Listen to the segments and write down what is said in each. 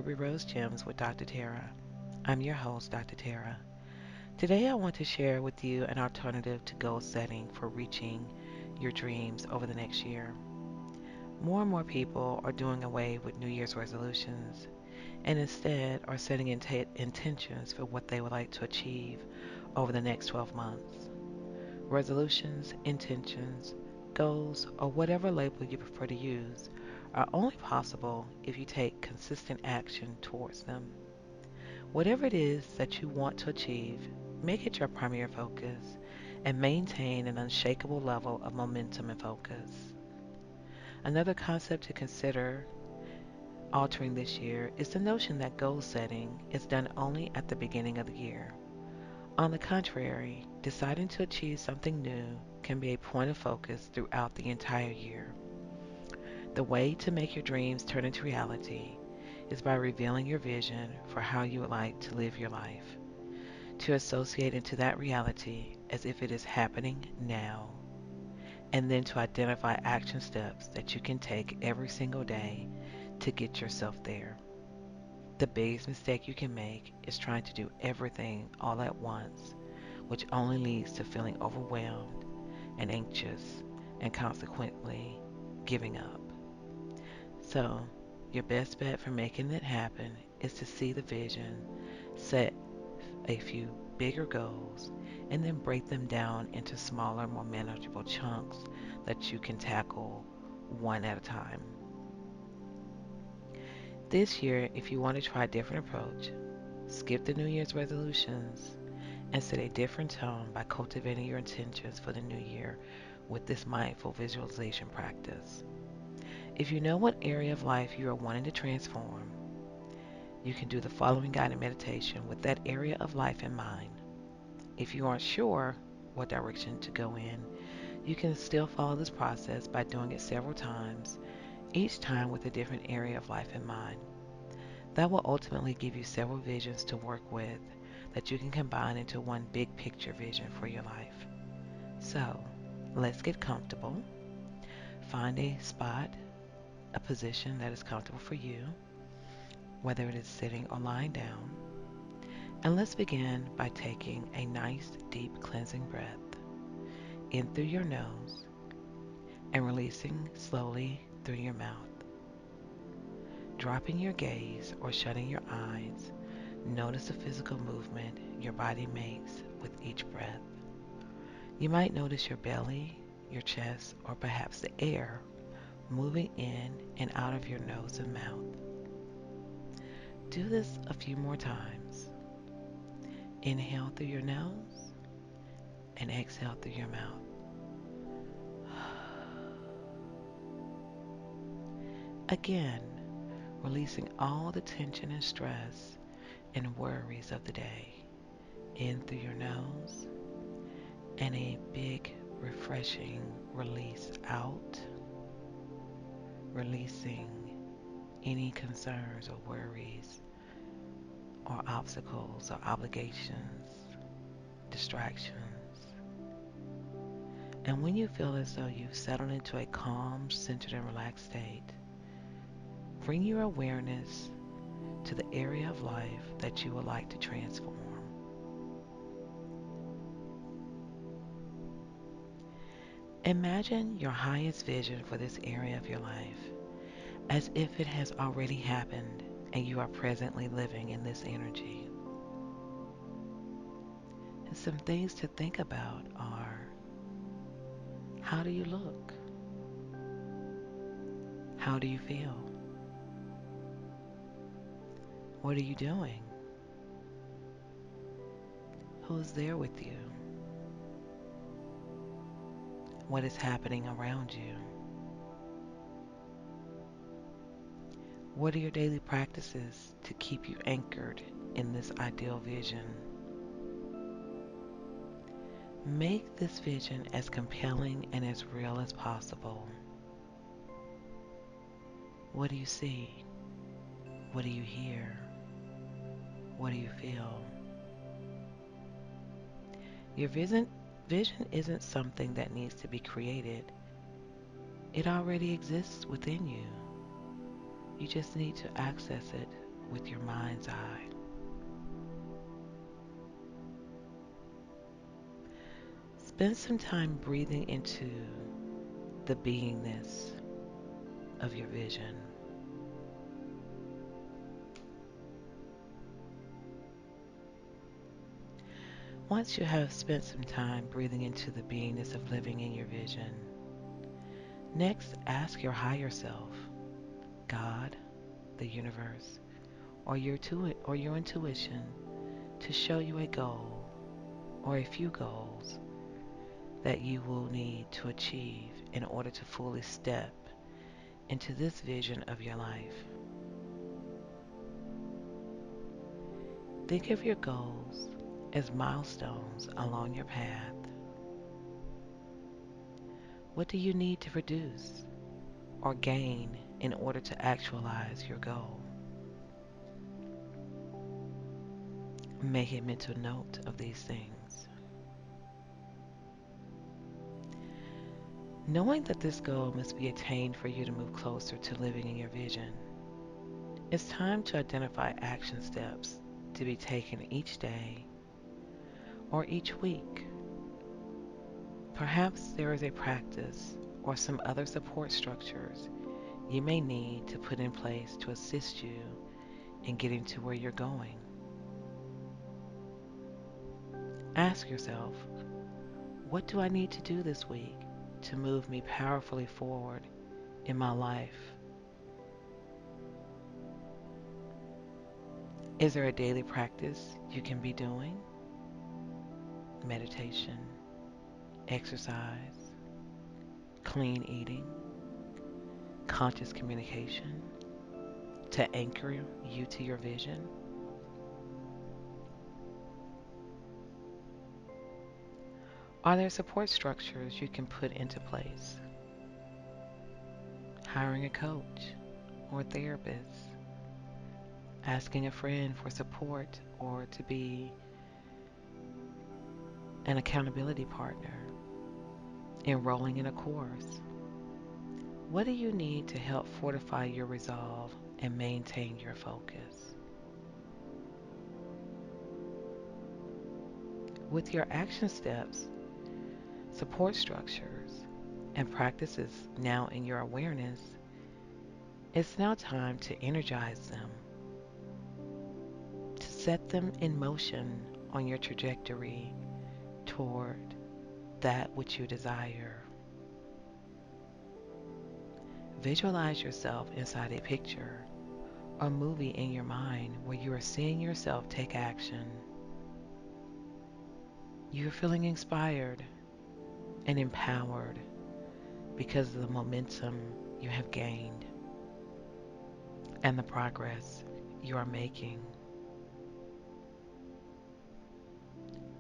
Ruby Rose Gems with Dr. Tara. I'm your host, Dr. Tara. Today I want to share with you an alternative to goal setting for reaching your dreams over the next year. More and more people are doing away with New Year's resolutions and instead are setting intentions for what they would like to achieve over the next 12 months. Resolutions, intentions, goals, or whatever label you prefer to use are only possible if you take consistent action towards them. Whatever it is that you want to achieve, make it your primary focus and maintain an unshakable level of momentum and focus. Another concept to consider altering this year is the notion that goal setting is done only at the beginning of the year. On the contrary, deciding to achieve something new can be a point of focus throughout the entire year. The way to make your dreams turn into reality is by revealing your vision for how you would like to live your life, to associate into that reality as if it is happening now, and then to identify action steps that you can take every single day to get yourself there. The biggest mistake you can make is trying to do everything all at once, which only leads to feeling overwhelmed and anxious and consequently giving up. So, your best bet for making it happen is to see the vision, set a few bigger goals, and then break them down into smaller, more manageable chunks that you can tackle one at a time. This year, if you want to try a different approach, skip the New Year's resolutions and set a different tone by cultivating your intentions for the new year with this mindful visualization practice. If you know what area of life you are wanting to transform, you can do the following guided meditation with that area of life in mind. If you aren't sure what direction to go in, you can still follow this process by doing it several times, each time with a different area of life in mind. That will ultimately give you several visions to work with that you can combine into one big picture vision for your life. So, let's get comfortable. Find a spot, a position that is comfortable for you, whether it is sitting or lying down. And let's begin by taking a nice deep cleansing breath in through your nose and releasing slowly through your mouth. Dropping your gaze or shutting your eyes, notice the physical movement your body makes with each breath. You might notice your belly, your chest, or perhaps the air moving in and out of your nose and mouth. Do this a few more times. Inhale through your nose and exhale through your mouth. Again, releasing all the tension and stress and worries of the day in through your nose and a big refreshing release out, releasing any concerns or worries or obstacles or obligations, distractions. And when you feel as though you've settled into a calm, centered, and relaxed state, bring your awareness to the area of life that you would like to transform. Imagine your highest vision for this area of your life as if it has already happened and you are presently living in this energy. And some things to think about are, how do you look? How do you feel? What are you doing? Who's there with you? What is happening around you? What are your daily practices to keep you anchored in this ideal vision? Make this vision as compelling and as real as possible. What do you see? What do you hear? What do you feel? Your vision isn't something that needs to be created. It already exists within you. You just need to access it with your mind's eye. Spend some time breathing into the beingness of your vision. Once you have spent some time breathing into the beingness of living in your vision, next ask your higher self, God, the universe, or your intuition to show you a goal or a few goals that you will need to achieve in order to fully step into this vision of your life. Think of your goals as milestones along your path. What do you need to produce or gain in order to actualize your goal? Make a mental note of these things. Knowing that this goal must be attained for you to move closer to living in your vision, it's time to identify action steps to be taken each day or each week. Perhaps there is a practice or some other support structures you may need to put in place to assist you in getting to where you're going. Ask yourself, what do I need to do this week to move me powerfully forward in my life? Is there a daily practice you can be doing? Meditation, exercise, clean eating, conscious communication to anchor you to your vision? Are there support structures you can put into place? Hiring a coach or therapist, asking a friend for support or to be an accountability partner, enrolling in a course. What do you need to help fortify your resolve and maintain your focus? With your action steps, support structures, and practices now in your awareness, it's now time to energize them, to set them in motion on your trajectory toward that which you desire. Visualize yourself inside a picture or movie in your mind where you are seeing yourself take action. You are feeling inspired and empowered because of the momentum you have gained and the progress you are making.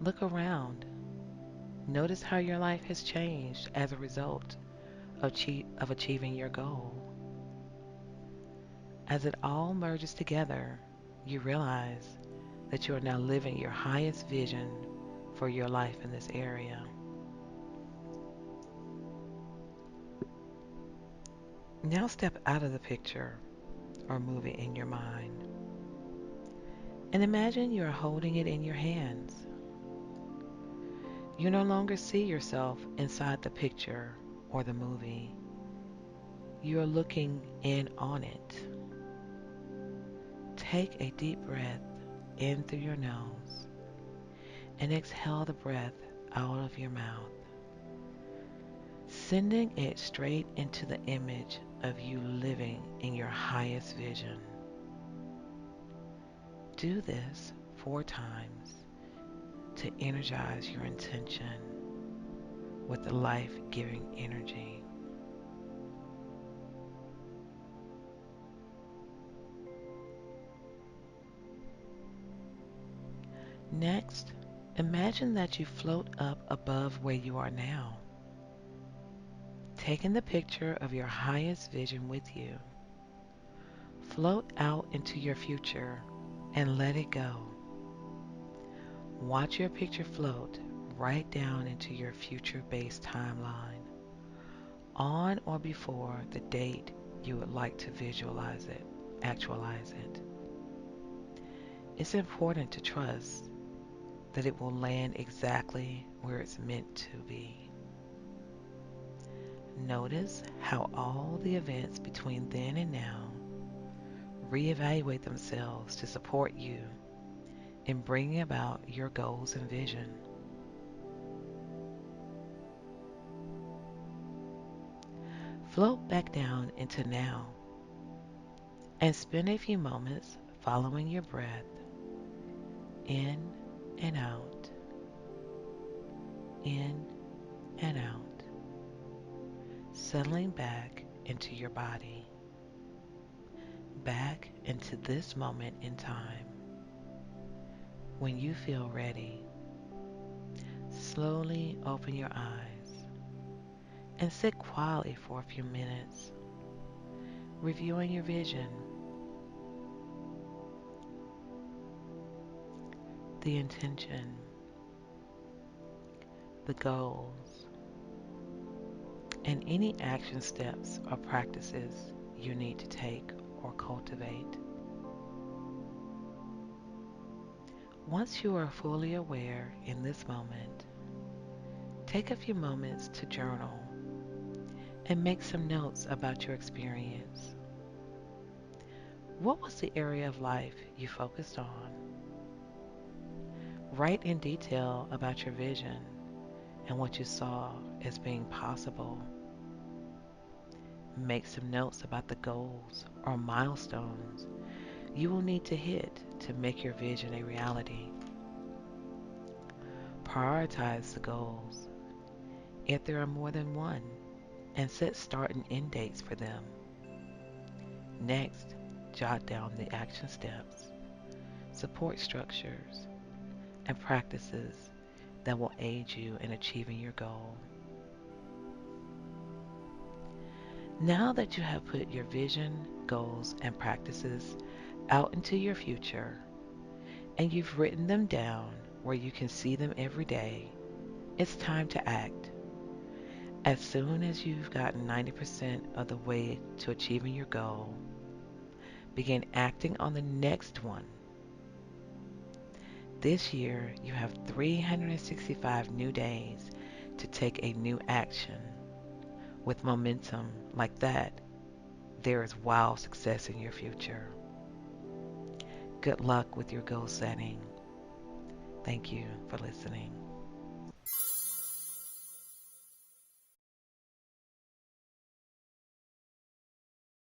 Look around. Notice how your life has changed as a result of achieving your goal. As it all merges together, you realize that you are now living your highest vision for your life in this area. Now step out of the picture or movie in your mind and imagine you are holding it in your hands. You no longer see yourself inside the picture or the movie. You are looking in on it. Take a deep breath in through your nose and exhale the breath out of your mouth, sending it straight into the image of you living in your highest vision. Do this 4 times to energize your intention with the life-giving energy. Next, imagine that you float up above where you are now, taking the picture of your highest vision with you. Float out into your future and let it go. Watch your picture float right down into your future-based timeline, on or before the date you would like to visualize it, actualize it. It's important to trust that it will land exactly where it's meant to be. Notice how all the events between then and now reevaluate themselves to support you in bringing about your goals and vision. Float back down into now and spend a few moments following your breath in and out, in and out, settling back into your body, back into this moment in time. When you feel ready, slowly open your eyes and sit quietly for a few minutes, reviewing your vision, the intention, the goals, and any action steps or practices you need to take or cultivate. Once you are fully aware in this moment, take a few moments to journal and make some notes about your experience. What was the area of life you focused on? Write in detail about your vision and what you saw as being possible. Make some notes about the goals or milestones you will need to hit to make your vision a reality. Prioritize the goals, if there are more than one, and set start and end dates for them. Next, jot down the action steps, support structures, and practices that will aid you in achieving your goal. Now that you have put your vision, goals, and practices out into your future, and you've written them down where you can see them every day, it's time to act. As soon as you've gotten 90% of the way to achieving your goal, begin acting on the next one. This year, you have 365 new days to take a new action. With momentum like that, there is wild success in your future. Good luck with your goal setting. Thank you for listening.